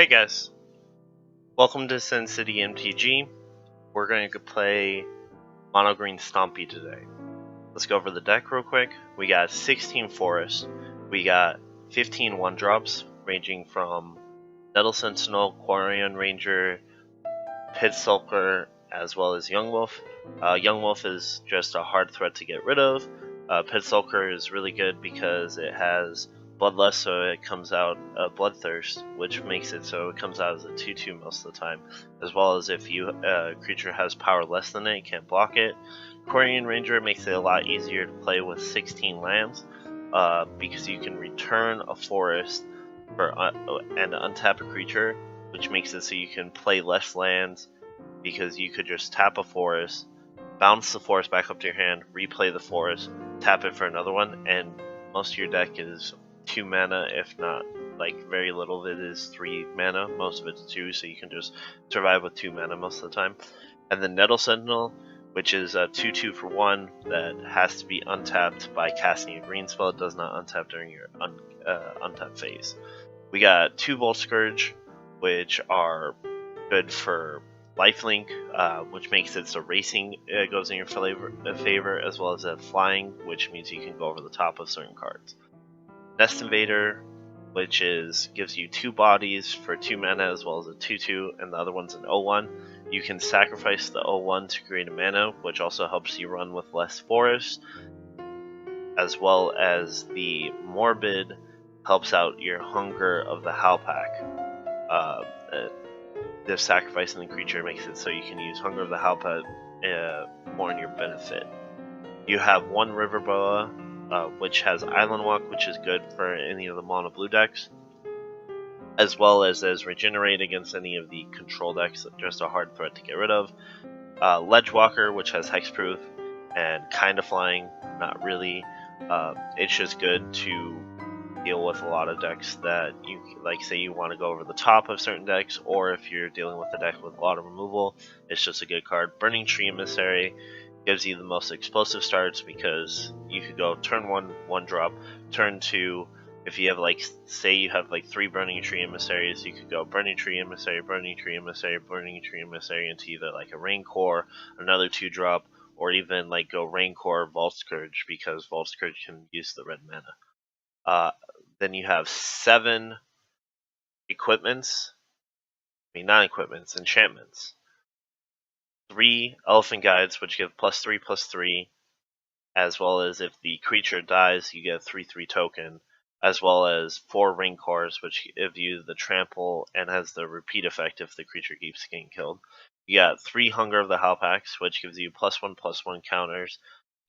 Hey guys, welcome to SinCity MTG. We're going to play Mono Green Stompy today. Let's go over the deck real quick. We got 16 forests, we got 15 1-drops ranging from Nettle Sentinel, Quarian Ranger, Pit-skulk, as well as Young Wolf. Young Wolf is just a hard threat to get rid of. Pit-skulk is really good because it has Bloodlust, so it comes out Bloodthirst, which makes it so it comes out as a 2/2 most of the time, as well as if a creature has power less than it, you can't block it. Quarian Ranger makes it a lot easier to play with 16 lands, because you can return a forest and untap a creature, which makes it so you can play less lands, because you could just tap a forest, bounce the forest back up to your hand, replay the forest, tap it for another one, and most of your deck is 2 mana, if not, like, very little of it is 3 mana, most of it's 2, so you can just survive with 2 mana most of the time. And then Nettle Sentinel, which is a 2/2 for 1 that has to be untapped by casting a green spell. It does not untap during your untap phase. We got 2 Volt Scourge, which are good for lifelink, which makes it so racing goes in your favor, as well as flying, which means you can go over the top of certain cards. Nest Invader, which gives you 2 bodies for 2 mana, as well as a 2/2, and the other one's an 0/1. You can sacrifice the 0/1 to create a mana, which also helps you run with less forest, as well as the Morbid helps out your Hunger of the Howlpack. The sacrificing the creature makes it so you can use Hunger of the Howlpack more in your benefit. You have 1 River Boa, which has Island Walk, which is good for any of the mono blue decks, as well as Regenerate against any of the control decks, just a hard threat to get rid of. Ledge Walker, which has Hexproof and kind of flying, not really. It's just good to deal with a lot of decks that you, like, say you want to go over the top of certain decks, or if you're dealing with a deck with a lot of removal, it's just a good card. Burning Tree Emissary gives you the most explosive starts, because you could go turn 1, 1-drop, turn 2, if you have, like, say you have like 3 Burning Tree Emissaries, you could go Burning Tree Emissary, Burning Tree Emissary, Burning Tree Emissary into either like a Rancor, another 2-drop, or even like go Rancor, Vault Scourge, because Vault Scourge can use the red mana. Then you have 7 equipments, not equipments, enchantments. 3 Elephant Guides, which give +3/+3, as well as if the creature dies, you get a 3/3 token, as well as 4 Rancors, which give you the trample and has the repeat effect if the creature keeps getting killed. You got 3 Hunger of the Howlpacks, which gives you +1/+1 counters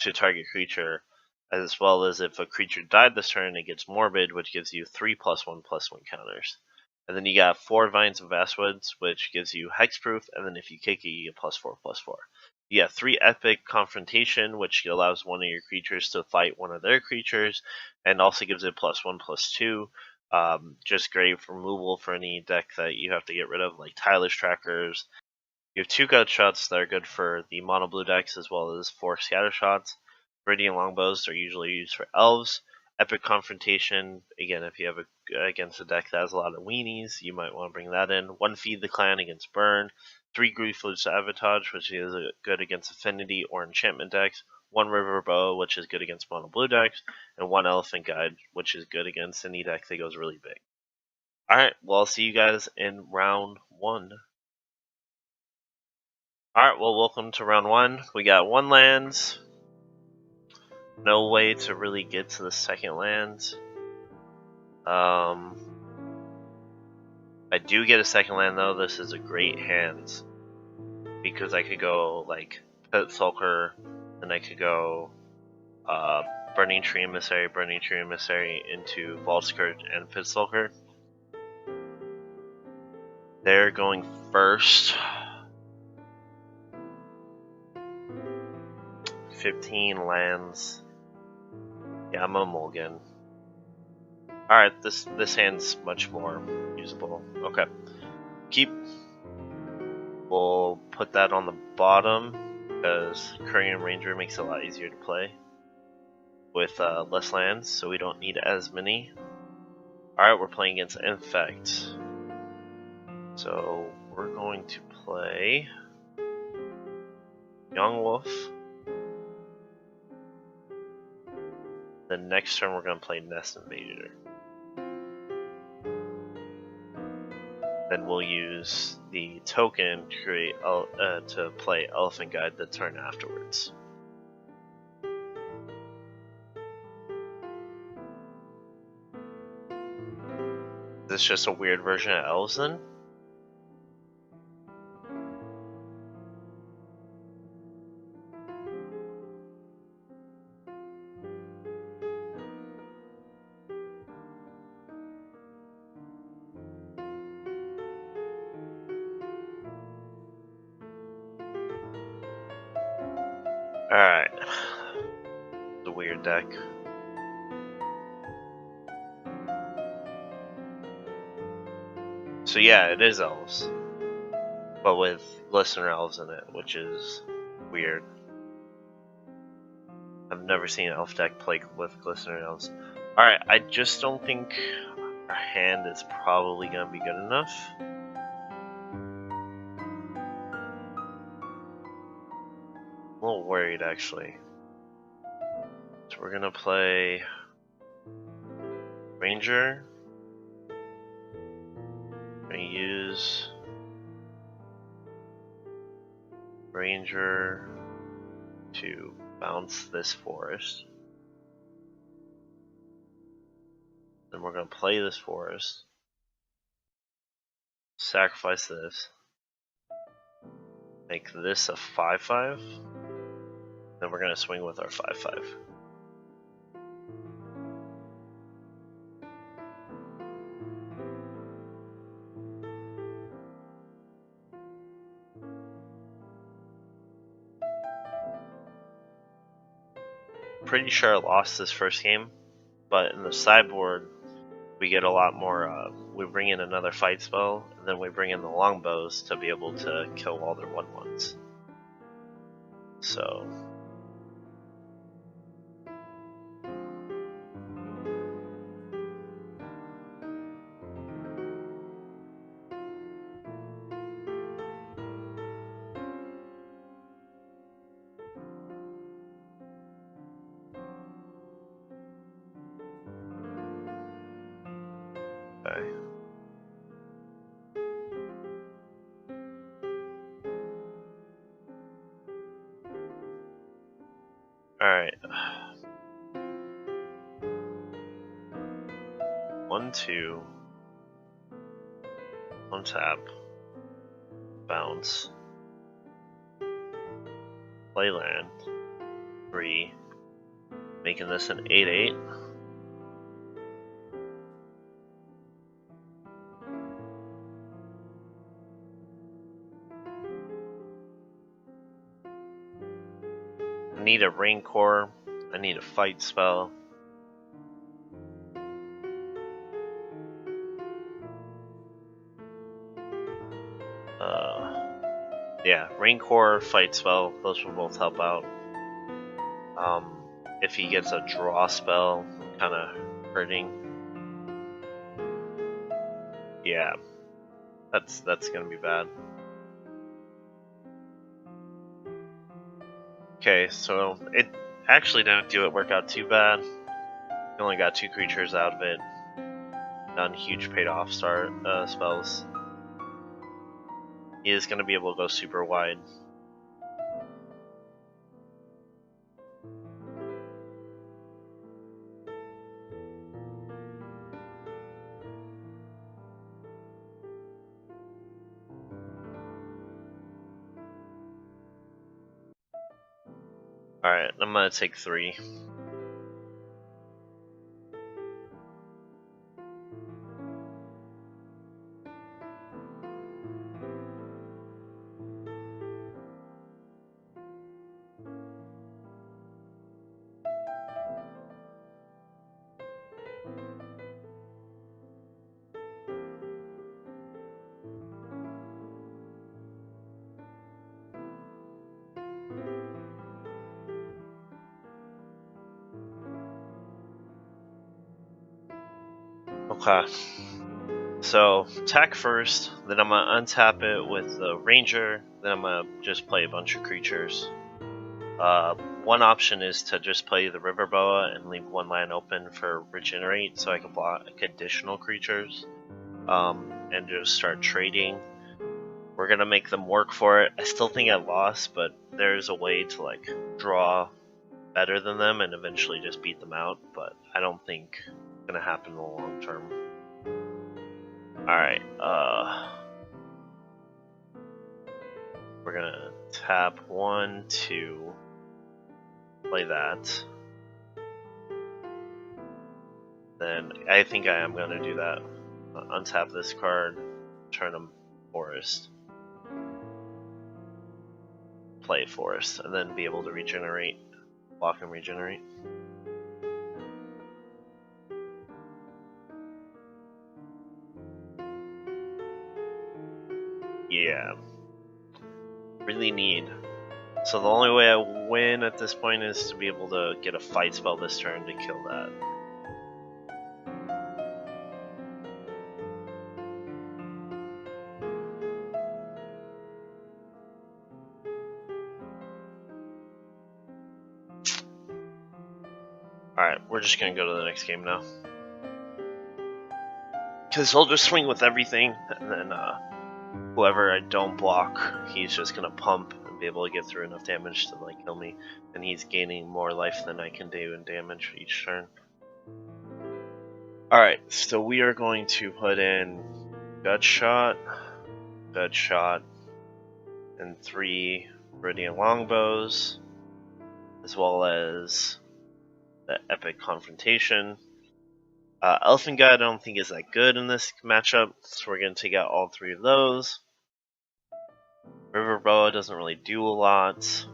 to target creature, as well as if a creature died this turn, it gets Morbid, which gives you 3 +1/+1 counters. And then you got 4 Vines of Vastwoods, which gives you Hexproof, and then if you kick it, you get +4/+4. You got 3 Epic Confrontation, which allows one of your creatures to fight one of their creatures, and also gives it +1/+2. Just great for removal for any deck that you have to get rid of, like Tyler's Trackers. You have 2 Gutshots that are good for the mono blue decks, as well as 4 Scattershots. Viridian Longbows are usually used for elves. Epic Confrontation, again, if you have against a deck that has a lot of weenies, you might want to bring that in. 1 Feed the Clan against Burn. 3 Griefless Sabotage, which is good against Affinity or Enchantment decks. 1 River Bow, which is good against mono blue decks. And 1 Elephant Guide, which is good against any deck that goes really big. Alright, well, I'll see you guys in round 1. Alright, well, welcome to round 1. We got 1 land. No way to really get to the second land. I do get a second land though. This is a great hand, because I could go like Pit-skulk, and I could go Burning Tree Emissary into Vault Scourge and Pit-skulk. They're going first. 15 lands. Yeah, I'm a mulligan. Alright, this hand's much more usable. Okay. Keep. We'll put that on the bottom, because Quarian Ranger makes it a lot easier to play with less lands, so we don't need as many. Alright, we're playing against Infect. So we're going to play Young Wolf. The next turn we're going to play Nest Invader. Then we'll use the token to create to play Elephant Guide the turn afterwards. Is this just a weird version of elves then? Alright. It's a weird deck. So yeah, it is elves. But with Glistener elves in it, which is weird. I've never seen an elf deck play with Glistener elves. Alright, I just don't think our hand is probably going to be good enough. I'm a little worried actually. So we're gonna play Ranger. We're gonna use Ranger to bounce this forest. Then we're gonna play this forest. Sacrifice this. Make this a 5/5. Then we're gonna swing with our 5/5. Pretty sure I lost this first game, but in the sideboard we get a lot more. We bring in another fight spell, and then we bring in the longbows to be able to kill all their 1/1s. So. Okay. Alright. 1/2. Untap. Bounce. Play land. 3. Making this an 8/8. I need a rancor. I need a fight spell. Yeah, rancor, fight spell. Those will both help out. If he gets a draw spell, kind of hurting. Yeah, that's gonna be bad. Okay, so it actually didn't work out too bad. We only got 2 creatures out of it. None huge paid off spells. He is going to be able to go super wide. Alright, I'm going to take 3. Okay. So attack first, then I'm gonna untap it with the ranger, then I'm gonna just play a bunch of creatures. One option is to just play the river boa and leave one land open for regenerate, so I can block additional creatures, and just start trading. We're gonna make them work for it. I still think I lost, but there's a way to like draw better than them and eventually just beat them out, but I don't think it's gonna happen in the long term. Alright, we're gonna tap 1, 2, play that. Then I think I am gonna do that. Untap this card, turn them forest, play forest, and then be able to regenerate, block and regenerate. Yeah, really need. So the only way I win at this point is to be able to get a fight spell this turn to kill that. Alright, we're just gonna go to the next game now. Because he'll just swing with everything, and then whoever I don't block, he's just gonna pump and be able to get through enough damage to like kill me. And he's gaining more life than I can do in damage each turn. Alright, so we are going to put in gut shot, and 3 viridian longbows, as well as the epic confrontation. Elfin Guide I don't think is that good in this matchup, so we're going to take out all 3 of those. River Boa doesn't really do a lot.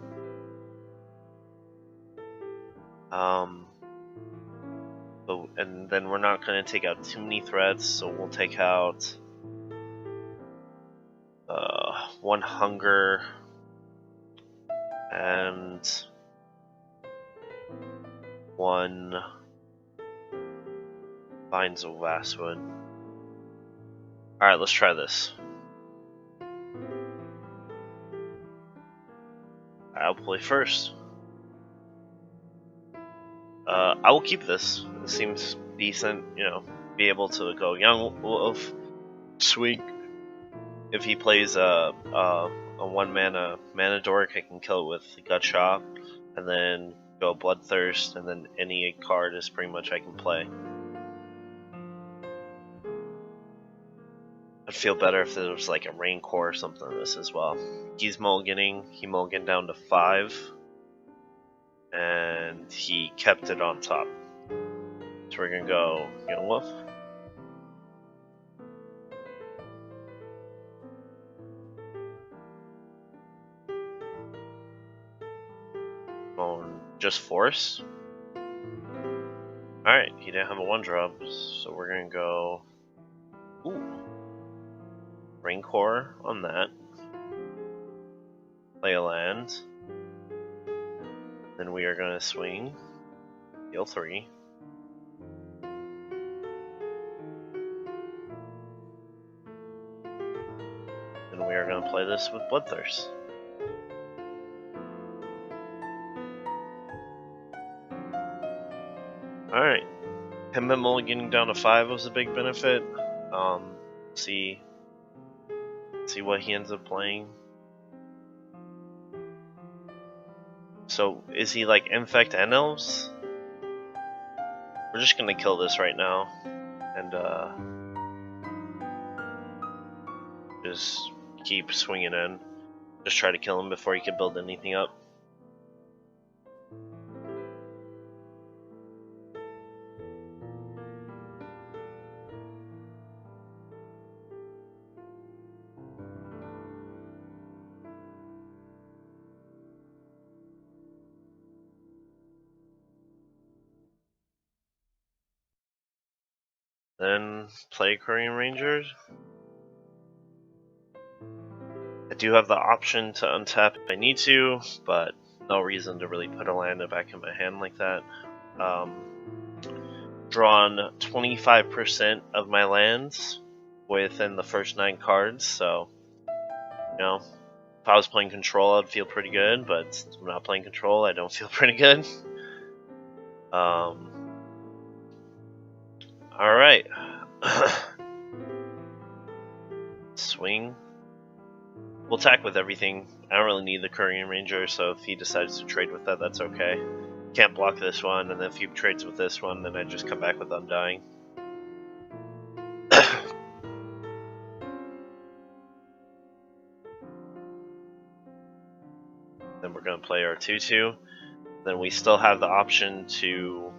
And then we're not going to take out too many threats, so we'll take out 1 hunger and 1 Vines of Vastwood. Alright, let's try this. I'll play first. I will keep this. It seems decent, you know, be able to go Young Wolf, swing. If he plays a 1 mana dork, I can kill it with Gut Shot, and then go Bloodthirst, and then any card is pretty much I can play. I'd feel better if there was like a rancor or something in this as well. He's mulliganing, he mulliganed down to 5, and he kept it on top. So we're gonna go Young Wolf. Just force. Alright, he didn't have a 1-drop, so we're gonna go Rancor on that. Play a land. Then we are gonna swing. Deal 3. And we are gonna play this with Bloodthirst. Alright, him mulliganing down to 5 was a big benefit. See what he ends up playing. So, is he like infect and elves? We're just gonna kill this right now, and just keep swinging in. Just try to kill him before he can build anything up. Then play Korean Rangers. I do have the option to untap if I need to, but no reason to really put a land back in my hand like that. Drawn 25% of my lands, within the first 9 cards, so, you know, if I was playing control, I'd feel pretty good, but since I'm not playing control, I don't feel pretty good. Alright. Swing. We'll attack with everything. I don't really need the Courier Ranger, so if he decides to trade with that, that's okay. Can't block this one, and then if he trades with this one, then I just come back with Undying. Then we're going to play our 2/2. Then we still have the option to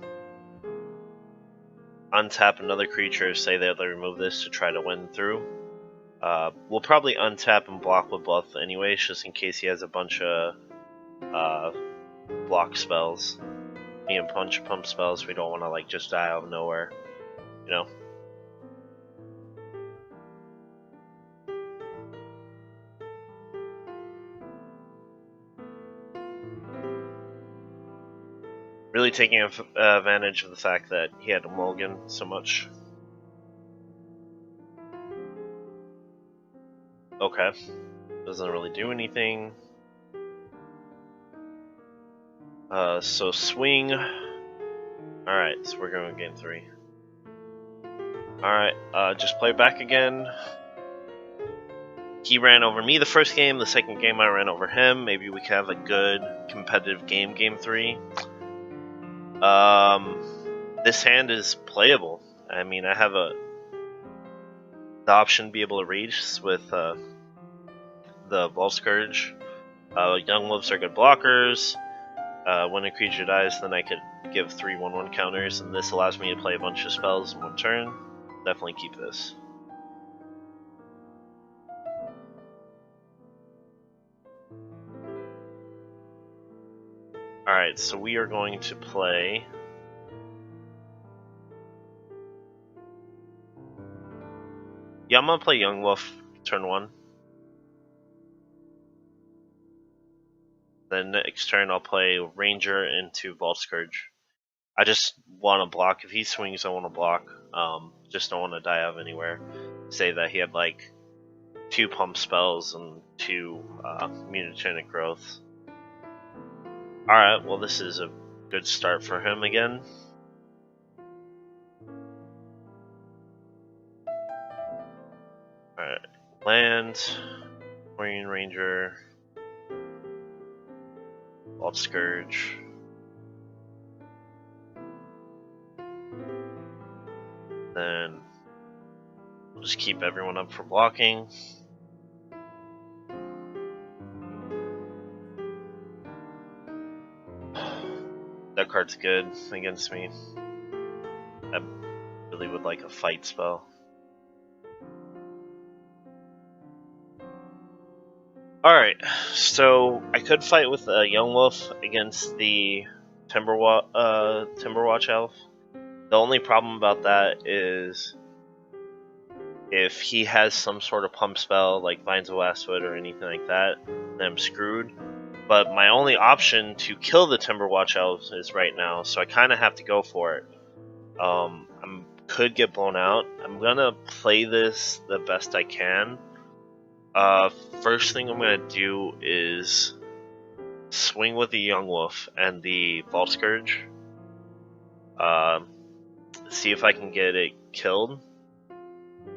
untap another creature, say that they remove this to try to win through. We'll probably untap and block with both anyways, just in case he has a bunch of block spells. A bunch of pump spells. We don't want to like just die out of nowhere, you know. Really taking advantage of the fact that he had a mulligan so much. Okay. Doesn't really do anything. So swing. Alright, so we're going game 3. Alright, just play back again. He ran over me the first game, the second game I ran over him. Maybe we can have a good competitive game, game 3. This hand is playable. I mean, I have the option to be able to reach with the Vault Scourge. Young Wolves are good blockers. When a creature dies, then I could give 3 1/1 counters, and this allows me to play a bunch of spells in one turn. Definitely keep this. Alright, so we are going to play... Yeah, I'm gonna play Young Wolf turn 1. Then next turn I'll play Ranger into Vault Scourge. I just want to block. If he swings, I want to block. Just don't want to die out of anywhere. Say that he had like 2 pump spells and 2 mutagenic growths. Alright, well this is a good start for him again. Alright, land, Green Ranger, Vault Scourge. Then we'll just keep everyone up for blocking. That card's good against me. I really would like a fight spell. Alright, so I could fight with a Young Wolf against the Timberwatch Elf. The only problem about that is if he has some sort of pump spell like Vines of Vastwood or anything like that, then I'm screwed. But my only option to kill the Timberwatch Elves is right now, so I kind of have to go for it. I could get blown out. I'm gonna play this the best I can. First thing I'm gonna do is swing with the Young Wolf and the Vault Scourge. See if I can get it killed,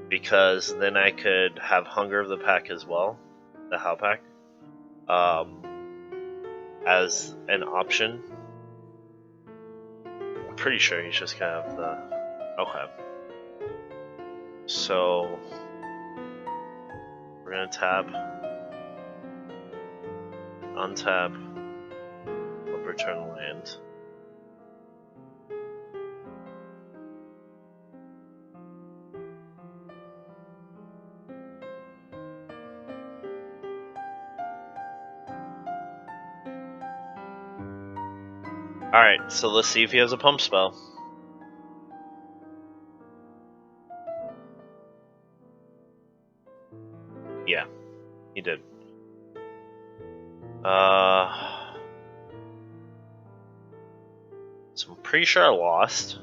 because then I could have Hunger of the Pack as well, the howlpack, as an option. I'm pretty sure he's just gonna have the... Okay. So we're gonna tap, untap, return land. Alright, so let's see if he has a pump spell. Yeah, he did. So I'm pretty sure I lost,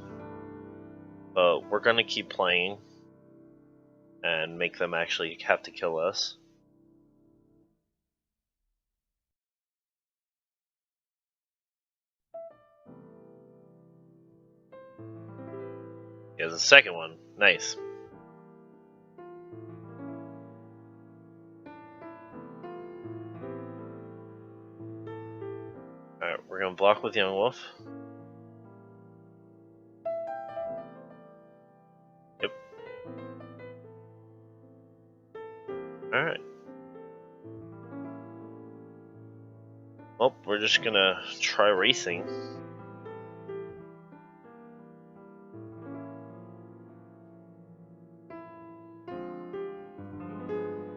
but we're gonna keep playing, and make them actually have to kill us. He has a second one. Nice. Alright, we're gonna block with Young Wolf. Yep. Alright. Well, we're just gonna try racing.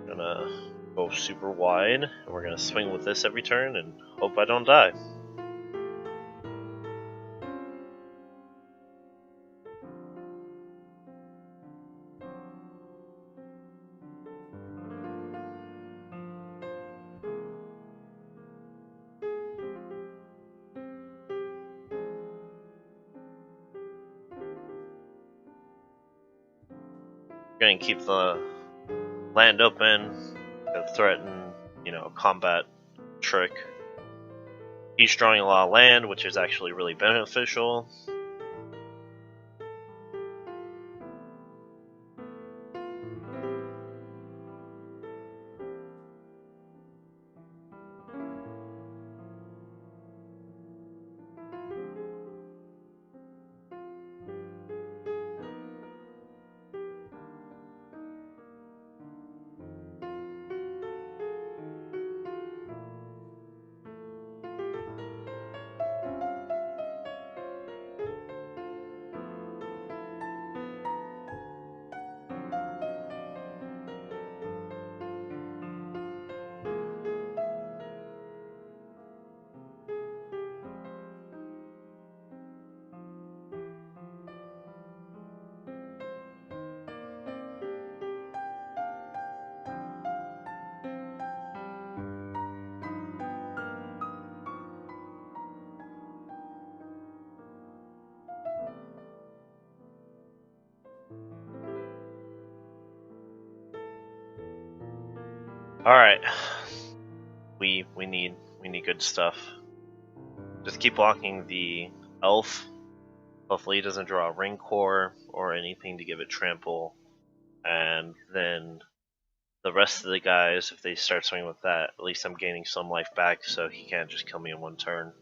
Gonna go super wide, and we're gonna swing with this every turn and hope I don't die. Gonna keep the land open, threaten, a combat trick. He's drawing a lot of land, which is actually really beneficial. Alright. We need good stuff. Just keep blocking the elf. Hopefully he doesn't draw a rancor or anything to give it trample. And then the rest of the guys, if they start swinging with that, at least I'm gaining some life back so he can't just kill me in one turn.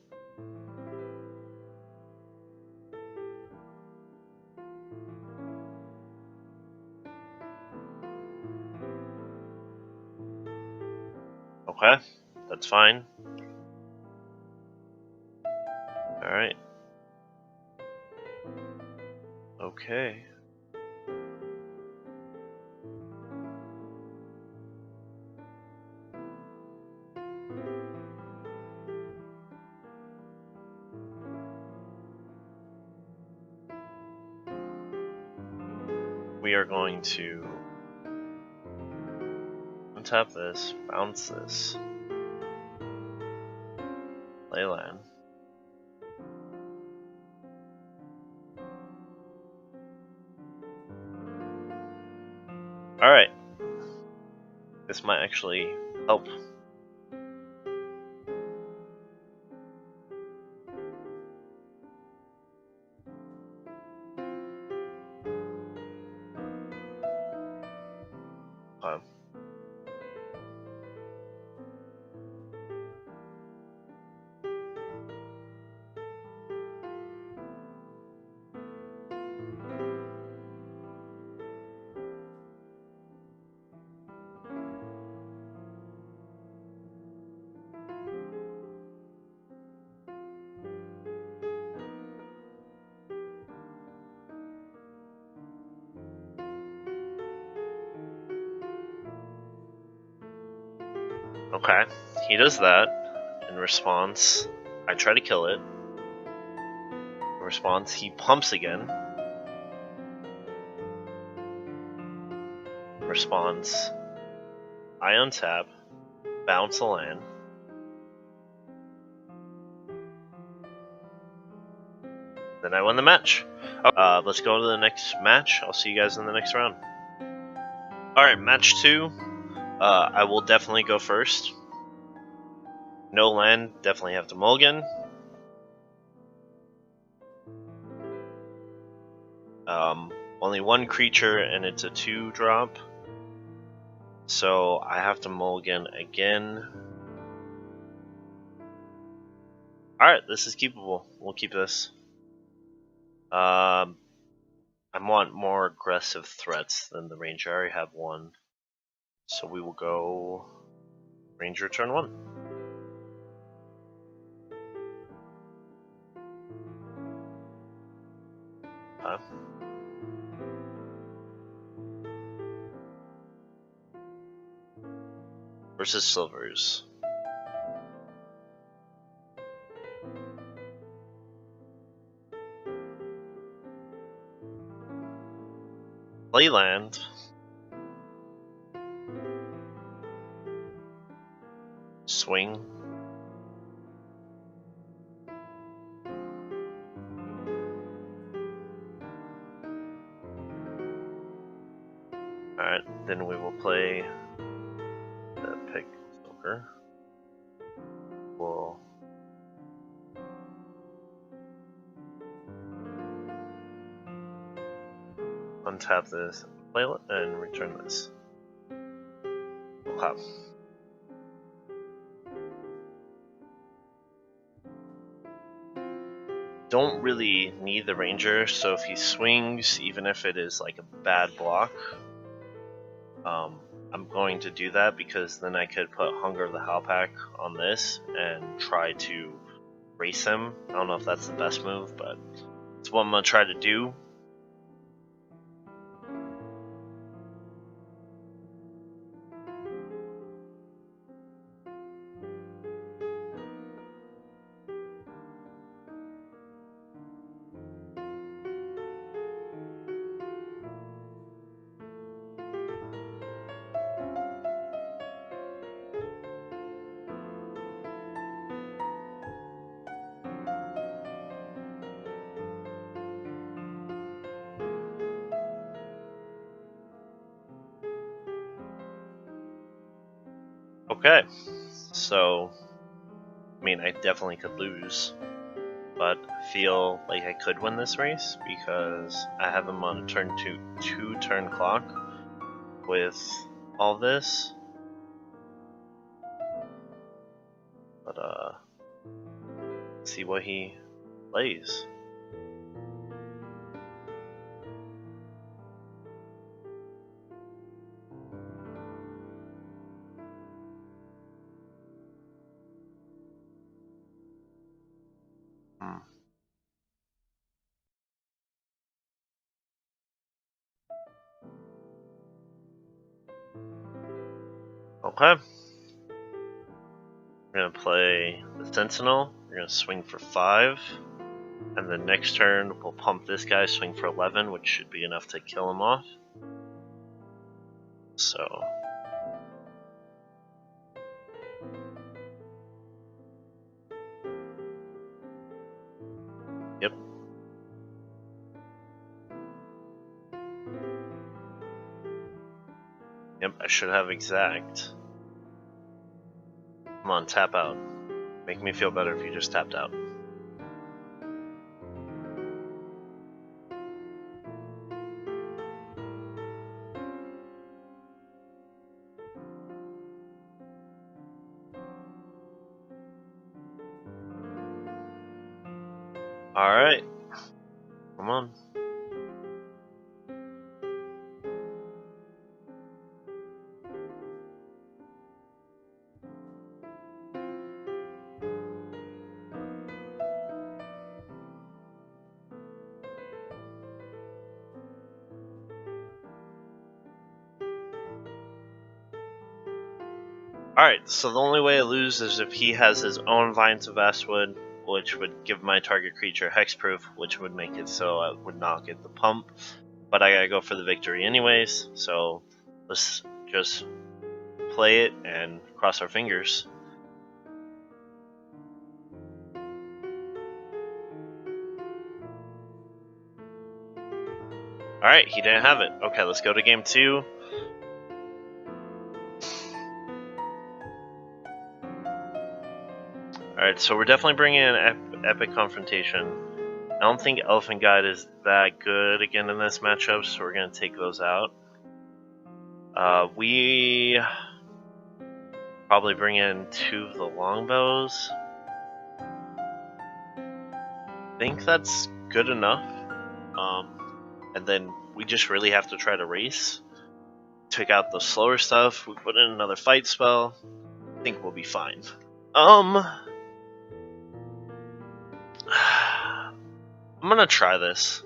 Okay, that's fine. Alright. Okay. We are going to untap this, bounce this, play land. Alright. This might actually help. Okay, he does that. In response, I try to kill it. In response, he pumps again. In response, I untap, bounce a land. Then I win the match. Let's go to the next match. I'll see you guys in the next round. Alright, match 2. I will definitely go first. No land, definitely have to mulligan. Only one creature and it's a 2-drop. So I have to mulligan again. Alright, this is keepable. We'll keep this. I want more aggressive threats than the ranger. I already have one. So we will go ranger turn 1. Versus silvers. Play land. Swing. Alright, then we will play the Pit-skulk. We'll untap this, play it, and return this. Okay. Don't really need the ranger, so if he swings, even if it is like a bad block, I'm going to do that because then I could put Hunger of the Howlpack on this and try to race him. I don't know if that's the best move, but it's what I'm going to try to do. Okay, so, I mean, I definitely could lose, but I feel like I could win this race because I have him on a turn 2 turn clock with all this. But, let's see what he plays. Okay. We're gonna play the Sentinel. We're gonna swing for 5. And the next turn, we'll pump this guy, swing for 11, which should be enough to kill him off. So. Yep. Yep, I should have exact. Come on, tap out. Make me feel better if you just tapped out. Alright. Come on. Alright, so the only way I lose is if he has his own Vines of Vastwood, which would give my target creature hexproof, which would make it so I would not get the pump. But I gotta go for the victory anyways, so let's just play it and cross our fingers. Alright, he didn't have it. Okay, let's go to game 2. Alright, so we're definitely bringing in Epic Confrontation. I don't think Elephant Guide is that good again in this matchup, so we're going to take those out. We probably bring in 2 of the longbows. I think that's good enough. And then we just really have to try to race. Take out the slower stuff, we put in another fight spell. I think we'll be fine. I'm gonna try this.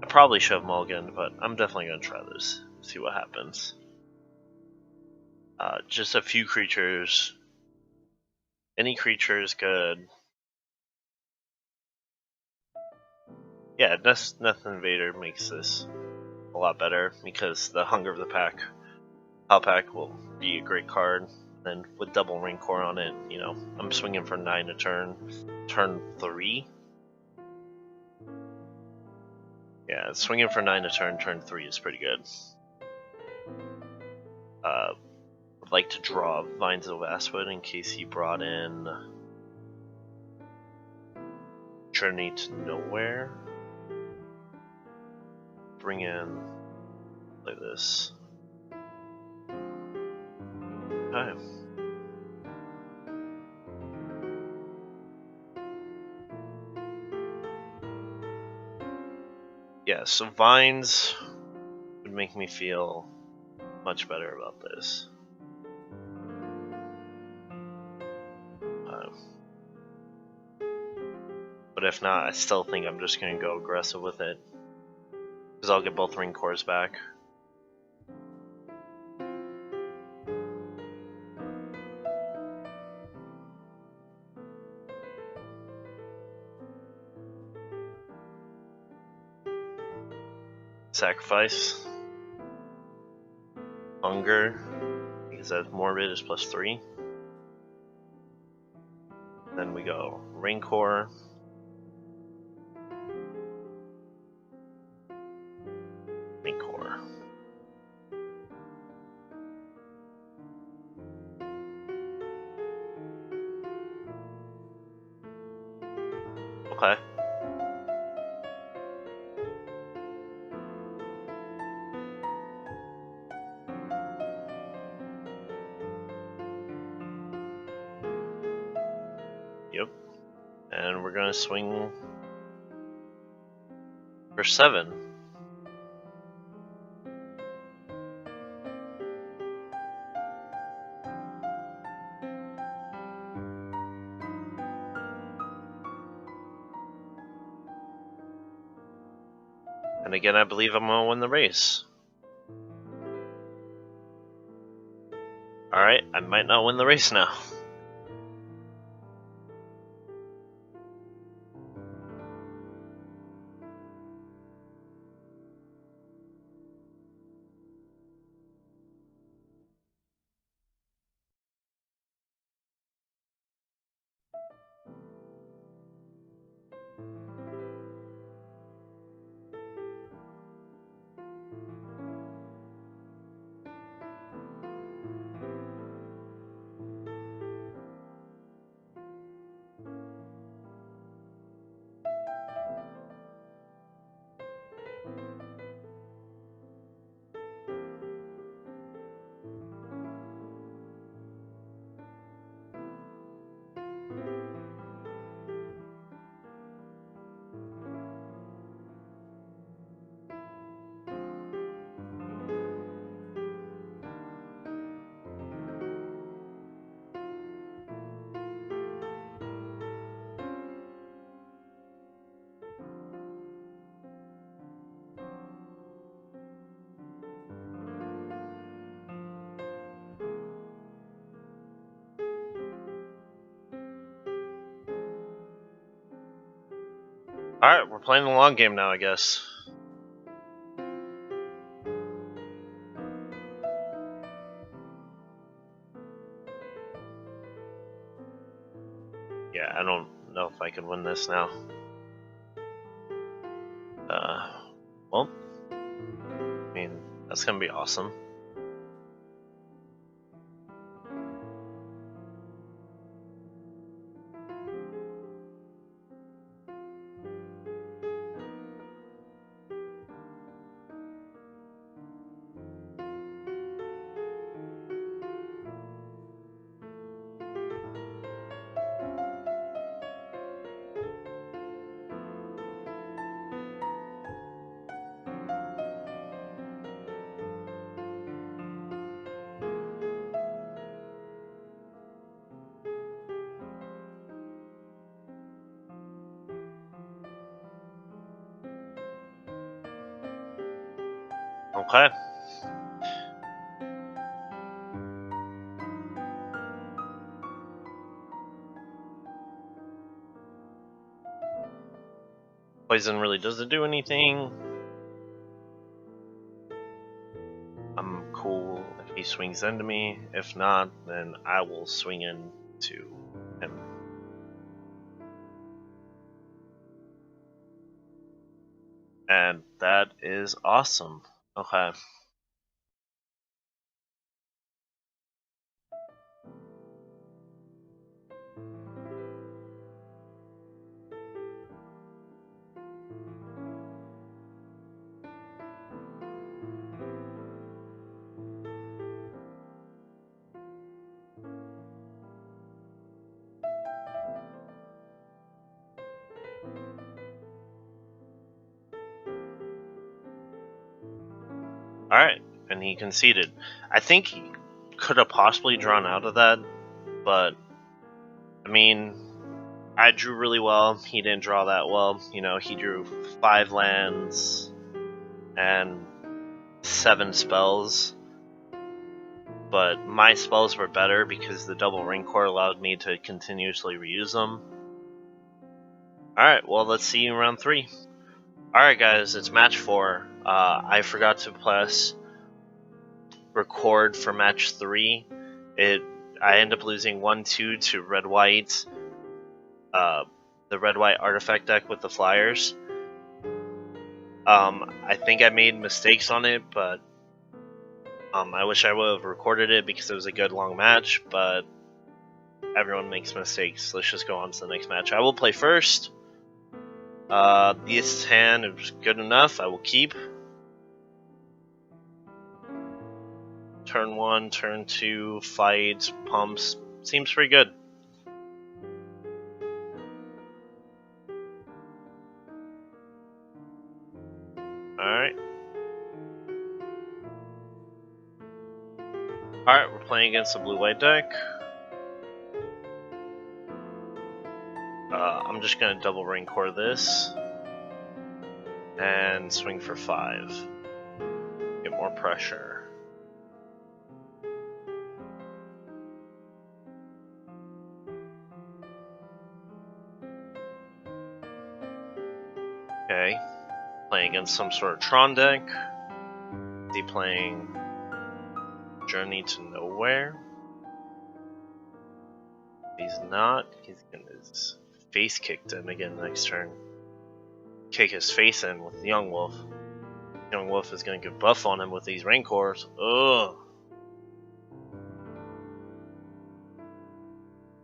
I probably should have mulliganed, but I'm definitely gonna try this. See what happens. Just a few creatures. Any creature is good. Yeah, Death Invader makes this a lot better because the Hunger of the Pack, howlpack will be a great card. Then with double rancor on it, you know, I'm swinging for 9 a turn. Turn 3. Yeah, swinging for 9 a turn. Turn 3 is pretty good. Would like to draw Vines of Vastwood in case he brought in Journey to Nowhere. Bring in like this. Okay. Yeah, so Vines would make me feel much better about this. But if not, I still think I'm just going to go aggressive with it. Because I'll get both rancors back. Sacrifice. Hunger. Because that morbid is +3. Then we go rancor. Rancor. Okay. Yep. And we're gonna swing for 7. And again, I believe I'm gonna win the race. Alright, I might not win the race now. Alright, we're playing the long game now, I guess. Yeah, I don't know if I can win this now. Well, I mean, that's gonna be awesome. Okay. Poison really doesn't do anything. I'm cool if he swings into me. If not, then I will swing into him. And that is awesome. Okay. Alright, and he conceded. I think he could have possibly drawn out of that, but I mean, I drew really well. He didn't draw that well. You know, he drew 5 lands and 7 spells, but my spells were better because the double rancor allowed me to continuously reuse them. Alright, well, let's see you in round 3. Alright guys, it's match 4. I forgot to press record for match 3. I end up losing 1-2 to red-white, the red-white artifact deck with the flyers. I think I made mistakes on it, but I wish I would have recorded it because it was a good long match, but everyone makes mistakes. Let's just go on to the next match. I will play first. This hand is good enough. I will keep. Turn 1, turn 2, fight, pumps. Seems pretty good. Alright. Alright, we're playing against a blue-white deck. I'm just gonna double rancor this. And swing for 5. Get more pressure. Okay. Playing against some sort of Tron deck. Is he playing Journey to Nowhere? If he's not, he's getting his face kicked in again next turn. Kick his face in with the Young Wolf. Young Wolf is going to get buff on him with these Rancors. Ugh.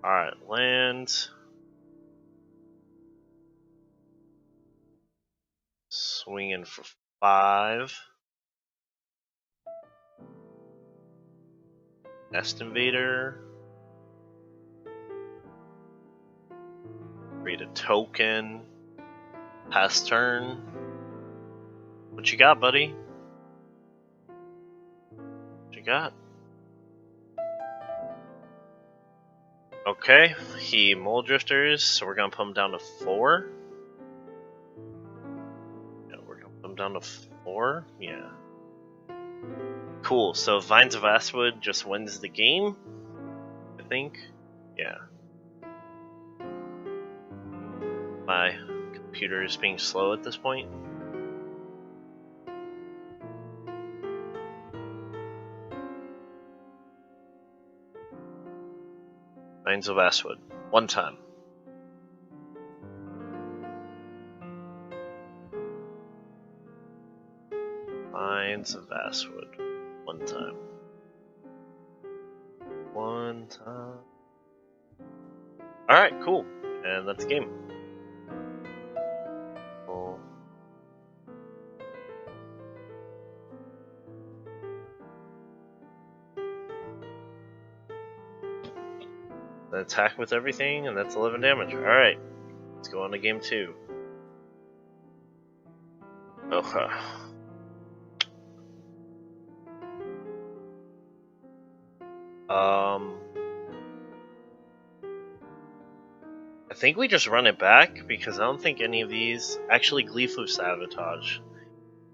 Alright, land. Swinging for 5. Nest Invader. Create a token. Pass turn. What you got, buddy? What you got? Okay, he Mole Drifters, so we're gonna put him down to 4. Yeah, we're gonna put him down to 4. Yeah. Cool, so Vines of Vastwood just wins the game, I think. Yeah. My computer is being slow at this point. Vines of Vastwood. 1 time. Vines of Vastwood. 1 time. 1 time. Alright, cool. And that's the game. Cool. Attack with everything, and that's 11 damage. Alright. Let's go on to game 2. Okay. I think we just run it back because I don't think any of these actually Gleeful Sabotage.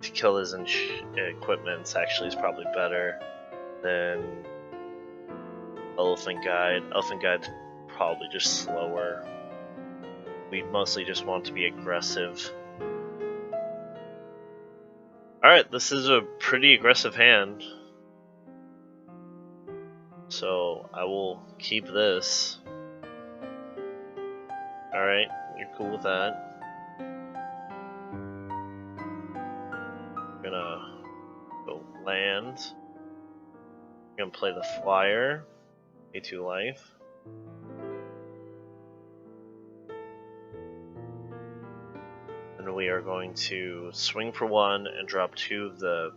to kill his equipment actually is probably better than Elephant Guide. Elephant Guide's probably just slower. We mostly just want to be aggressive. Alright, this is a pretty aggressive hand. So I will keep this. Alright, you're cool with that. Gonna go land. Gonna play the flyer. Pay 2 life. And we are going to swing for 1 and drop 2 of the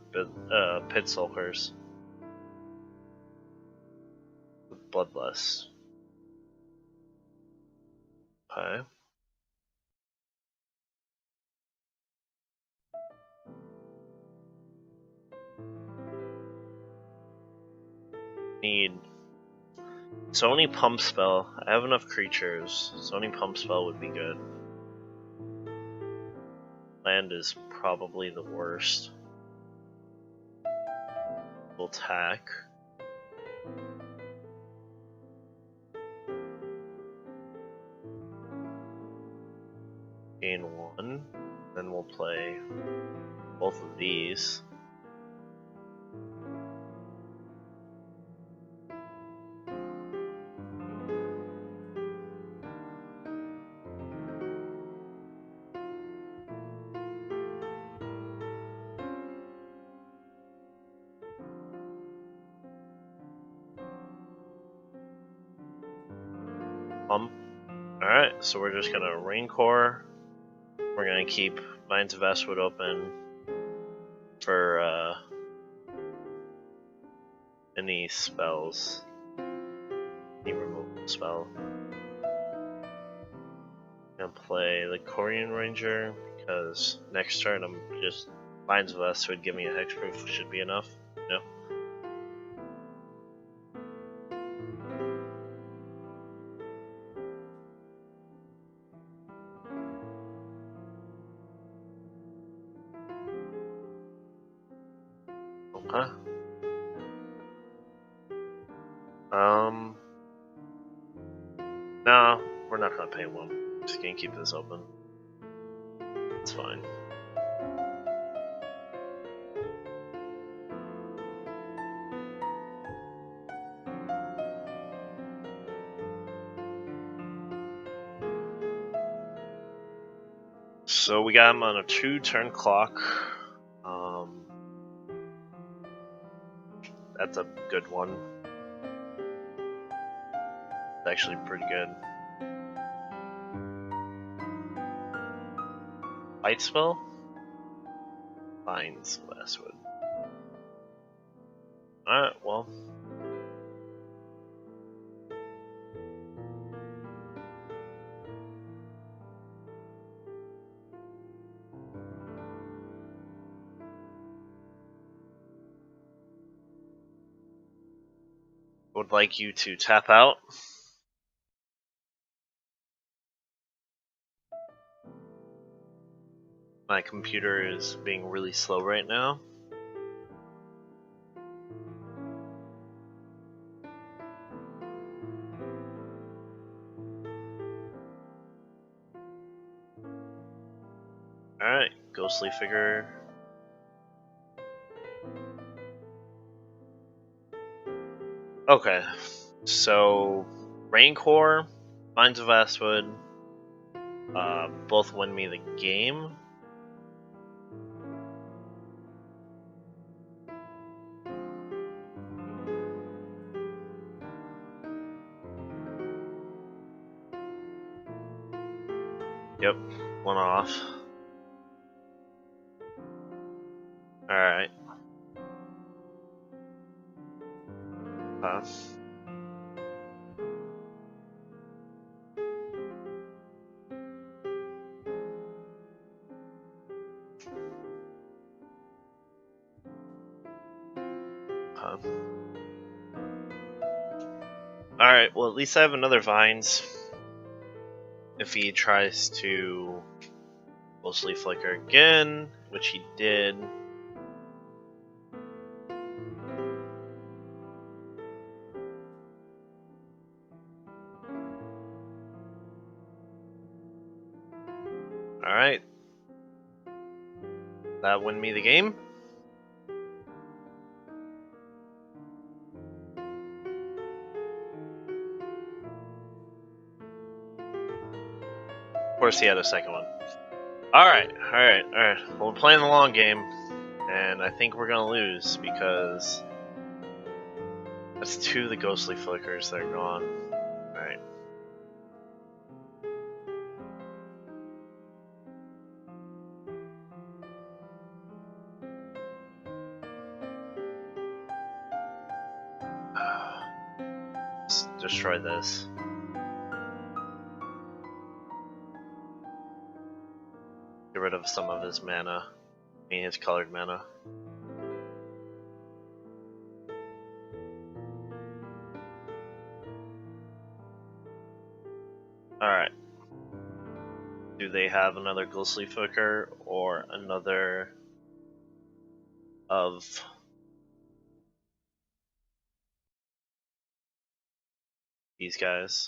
Pit-skulkers. Bloodlust. Okay. Need Sony Pump Spell. I have enough creatures. Sony Pump Spell would be good. Land is probably the worst. We'll attack. Gain 1. Then we'll play both of these. Alright, so we're just gonna rancor. We're gonna keep Mines of Vastwood open for any spells. Any removal spell. I'm gonna play the Korean Ranger because next turn I'm just Mines of Vastwood give me a hexproof should be enough. No. Okay. No, we're not gonna pay 1. Just gonna keep this open. It's fine. So we got him on a 2-turn clock. That's a good one. It's actually pretty good. Light spell? Mines of Vastwood. Alright, well. Would like you to tap out. My computer is being really slow right now. Alright, ghostly figure. Okay, so Rancor, Mines of Vastwood, both win me the game. Yep, 1 off. Alright. Alright, well at least I have another Vines. If he tries to Ghostly Flicker again, which he did. Alright. That win me the game. Of course he had a second one. Alright. Well, we're playing the long game, and I think we're gonna lose because that's 2 of the ghostly flickers that are gone. Alright. Let's destroy this. Get rid of some of his mana. I mean his colored mana. Alright. Do they have another ghostly flicker or another of these guys?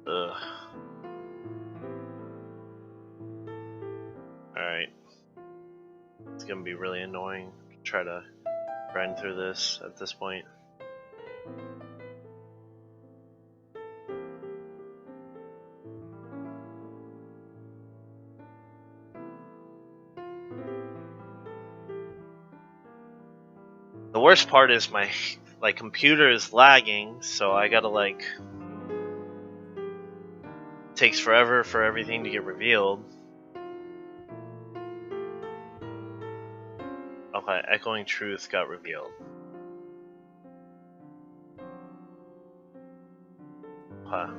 Ugh. Alright. It's gonna be really annoying to try to grind through this at this point. The worst part is my computer is lagging, so I gotta takes forever for everything to get revealed. Okay, Echoing Truth got revealed. Okay.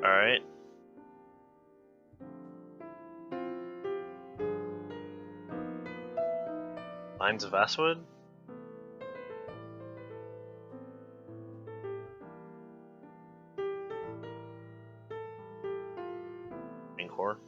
Alright. Lines of Vastwood? Rancor?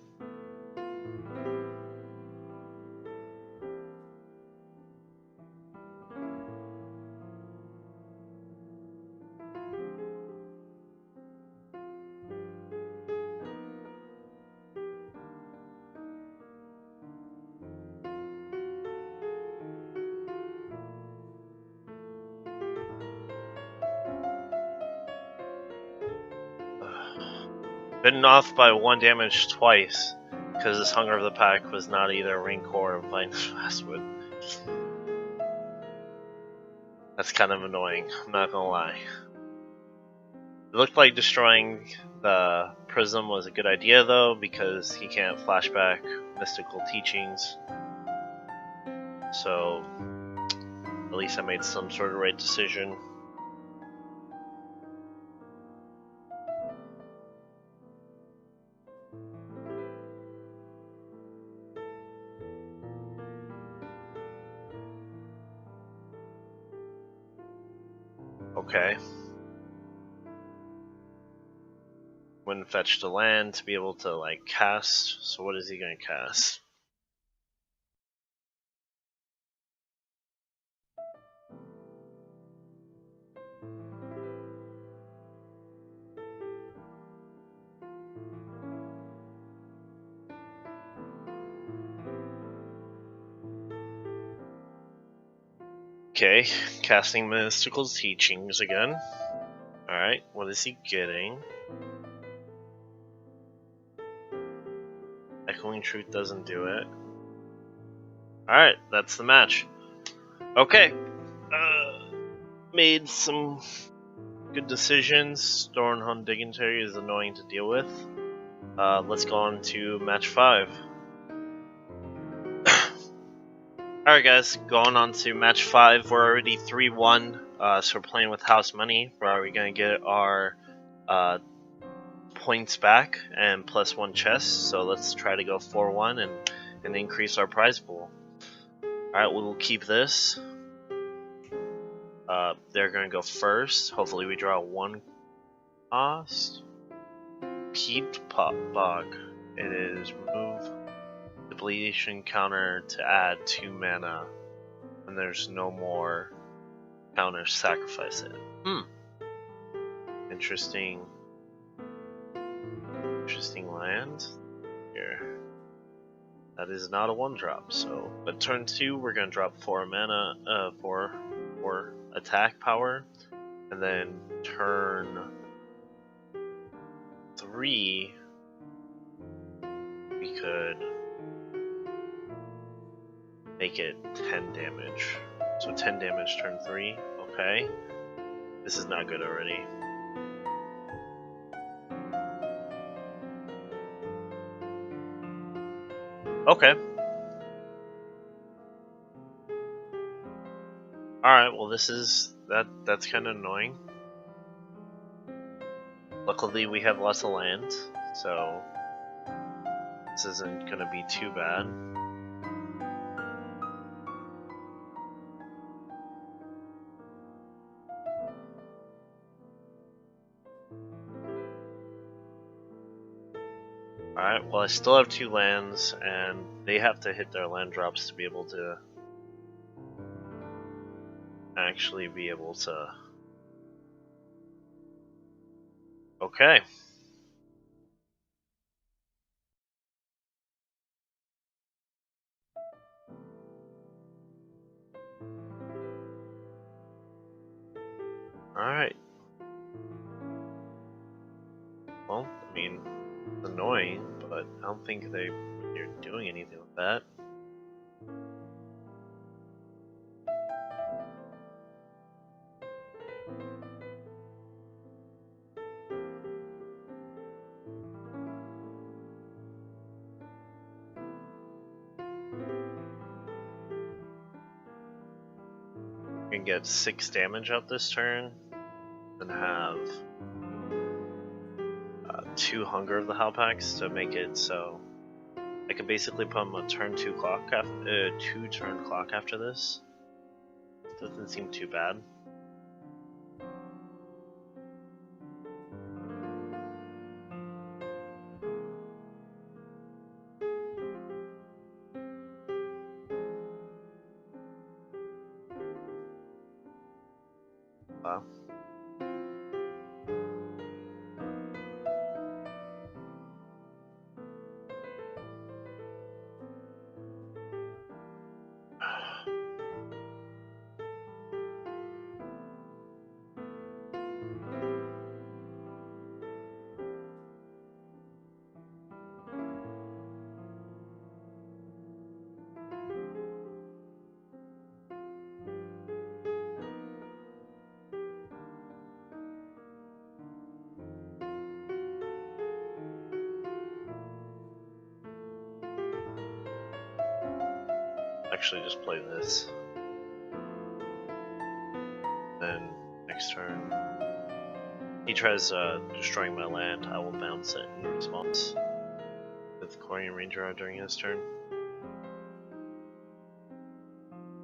Bitten off by 1 damage twice, because this Hunger of the Pack was not either Rancor or Vastwood. That's kind of annoying, I'm not gonna lie. It looked like destroying the Prism was a good idea though, because he can't flashback mystical teachings. So, at least I made some sort of right decision. Okay. When fetched a land to be able to cast. So what is he gonna cast? Okay, casting mystical teachings again. Alright, what is he getting? Echoing Truth doesn't do it. Alright, that's the match. Okay. Made some good decisions. Stonehorn Dignitary is annoying to deal with. Let's go on to match 5. Alright guys, going on to match 5. We're already 3-1, so we're playing with house money. Where are we going to get our points back and +1 chest, so let's try to go 4-1 and increase our prize pool. Alright, we will keep this. They're going to go first. Hopefully we draw 1 cost. Peat bog. It is remove depletion counter to add 2 mana. And there's no more counter, sacrifice it. Interesting land here. That is not a 1-drop, so but turn 2 we're gonna drop 4 mana, 4 attack power, and then turn 3 we could make it 10 damage. So 10 damage turn 3, okay. This is not good already. Okay. Alright, well that's kind of annoying. Luckily we have lots of land, so this isn't gonna be too bad. Alright, well I still have 2 lands, and they have to hit their land drops to be able to actually be able to... Okay. Alright. Well, I mean, it's annoying, but I don't think they're doing anything with that. We can get 6 damage out this turn, and have 2 Hunger of the Howlpacks to make it so I could basically put them a turn 2 clock, 2 turn clock after this. Doesn't seem too bad. Wow. Actually, just play this. Then next turn, he tries destroying my land. I will bounce it in response with Corian Ranger out during his turn.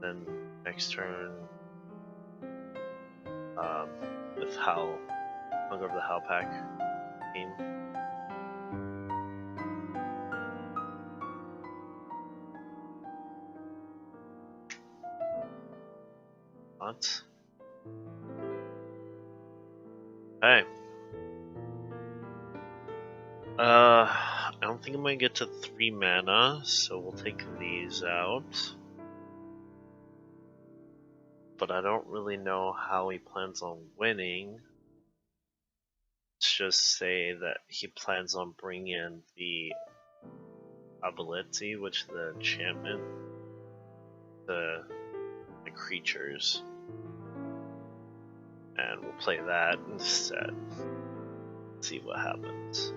Then next turn, with Hunger of the Howlpack team. What? Hey. I don't think I'm gonna get to 3 mana, so we'll take these out. But I don't really know how he plans on winning. Let's just say that he plans on bringing in the ability, which is the enchantment, the creatures, and we'll play that instead. See what happens.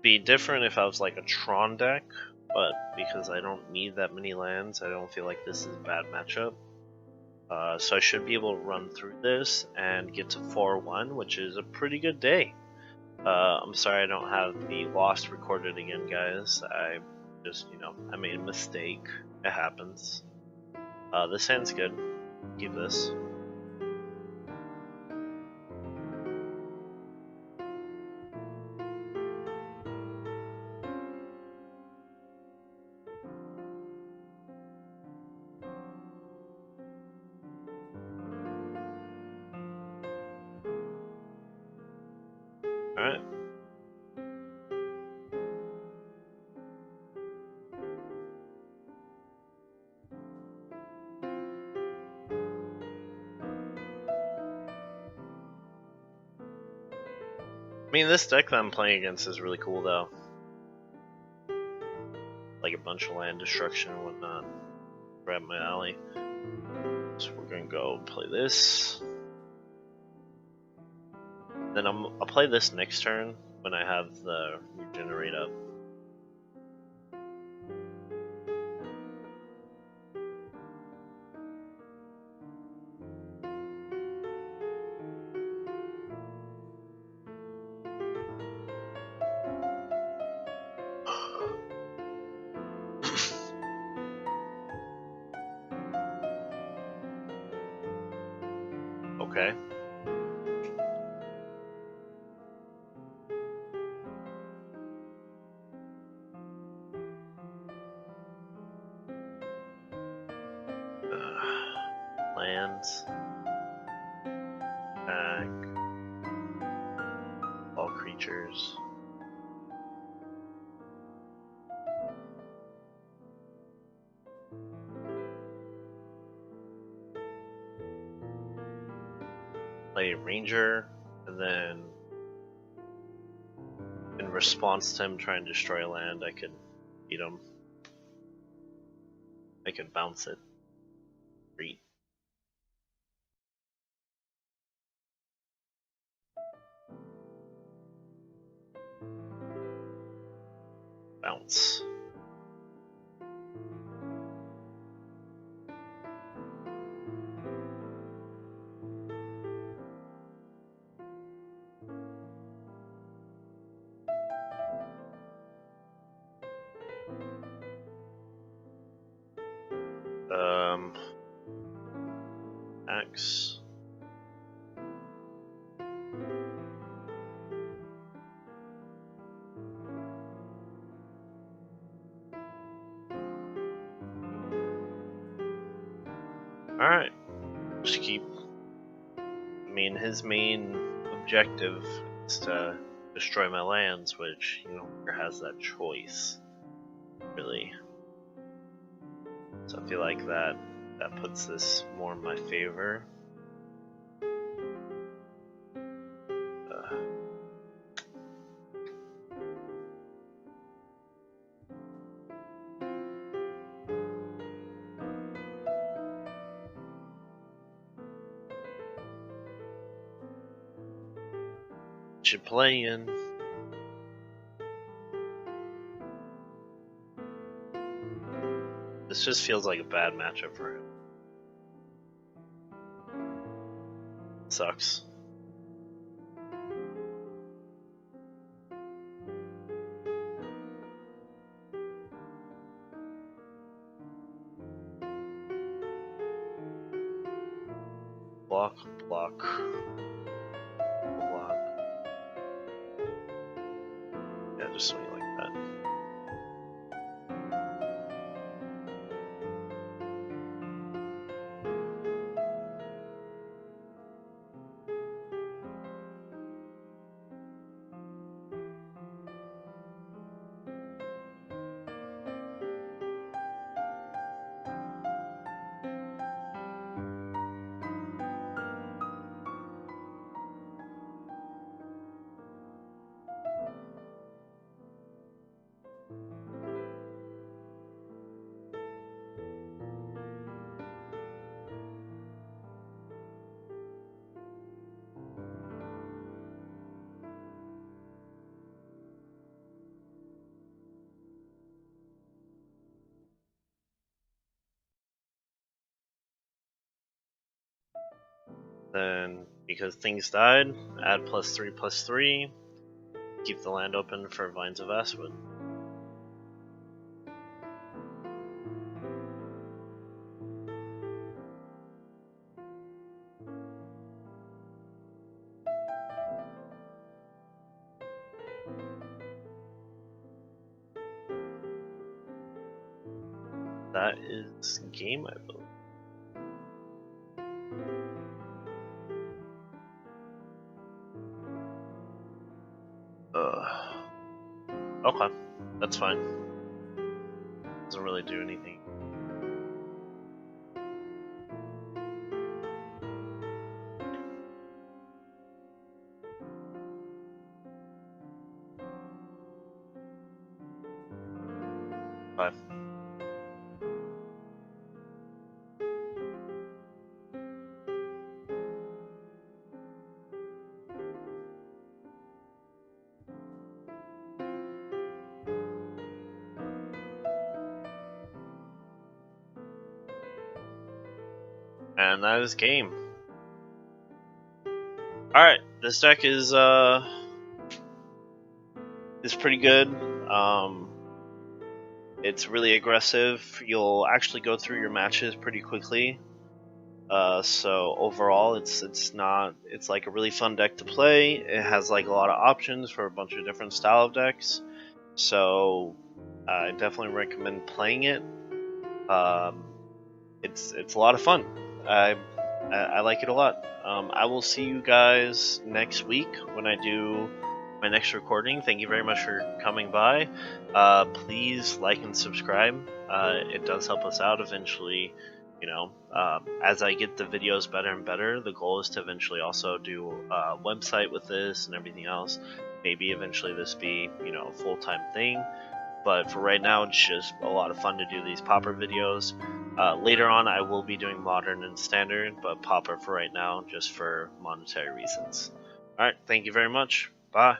Be different if I was like a Tron deck, but because I don't need that many lands, I don't feel like this is a bad matchup. So I should be able to run through this and get to 4-1, which is a pretty good day. I'm sorry I don't have the lost recorded again, guys. I just, I made a mistake. It happens. This hand's good. Keep this. Alright. I mean, this deck that I'm playing against is really cool, though. Like a bunch of land destruction and whatnot. Right up my alley. So we're gonna go play this. Then I'll play this next turn when I have the regenerate up. Okay. Lands. Back. All creatures. Play a ranger, and then in response to him trying to destroy land, I could beat him. I could bounce it. Great. Bounce. X. Alright. Just keep. I mean, his main objective is to destroy my lands, which he no longer has that choice. Really. So I feel like that puts this more in my favor. Should play in. This just feels like a bad matchup for him. Sucks. Block, block, block. Yeah, just swing like that. Then, because things died, add +3/+3. keep the land open for Vines of Vastwood. That is game, I believe. Okay, that's fine. Doesn't really do anything. Bye. And that is game. Alright, this deck is pretty good. It's really aggressive. You'll actually go through your matches pretty quickly. So overall it's like a really fun deck to play. It has like a lot of options for a bunch of different style of decks. So I definitely recommend playing it. It's a lot of fun. I like it a lot. I will see you guys next week when I do my next recording. Thank you very much for coming by. Please like and subscribe. It does help us out eventually. You know, as I get the videos better and better, the goal is to eventually also do a website with this and everything else. Maybe eventually this be, you know, a full-time thing. But for right now, it's just a lot of fun to do these Pauper videos. Later on, I will be doing modern and standard, but Pauper for right now, just for monetary reasons. Alright, thank you very much. Bye.